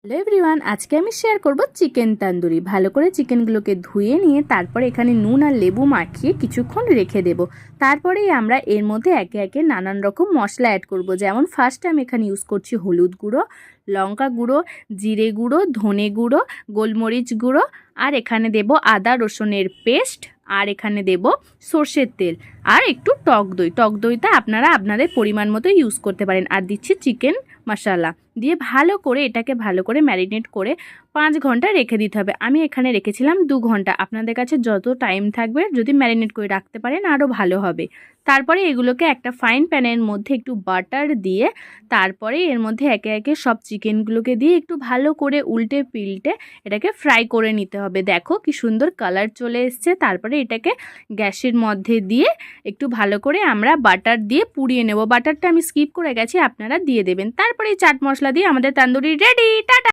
Hello everyone, আজকে আমি share করব চিকেন তান্দুরি। ভালো করে চিকেনগুলোকে ধুয়ে নিয়ে তারপরে এখানে নুন আর লেবু মাখিয়ে কিছুক্ষণ রেখে দেব। তারপরেই আমরা এর মধ্যে একে একে নানান রকম মশলা অ্যাড করব। যেমন ফার্স্ট আমি এখানে ইউজ করছি হলুদ গুঁড়ো, লঙ্কা গুঁড়ো, জিরে গুঁড়ো, ধনে গুঁড়ো, গোলমরিচ গুঁড়ো, আর এখানে দেব আদা রসুনের পেস্ট, আর এখানে দেব সর্ষের তেল আর একটু টক দই। টক দইটা আপনারা আপনাদের পরিমাণ মতো ইউজ করতে পারেন। আর দিচ্ছি চিকেন মশলা দিয়ে ভালো করে এটাকে ভালো করে ম্যারিনেট করে 5 ঘন্টা রেখে দিতে হবে। আমি এখানে রেখেছিলাম 2 ঘন্টা। আপনাদের কাছে যত টাইম থাকবে যদি ম্যারিনেট করে রাখতে পারেন আরও ভালো হবে। তারপরে এগুলোকে একটা ফাইন প্যানের মধ্যে একটু বাটার দিয়ে তারপরে এর মধ্যে একে একে সব চিকেনগুলোকে দিয়ে একটু ভালো করে উল্টে পিল্টে এটাকে ফ্রাই করে নিতে হবে। দেখো কি সুন্দর কালার চলে এসছে। তারপরে এটাকে গ্যাসের মধ্যে দিয়ে একটু ভালো করে আমরা বাটার দিয়ে পুড়িয়ে নেব। বাটারটা আমি স্কিপ করে গেছি, আপনারা দিয়ে দেবেন। তারপরে এই চাট মশলা দিয়ে আমাদের তান্দুরি রেডি। টাটা।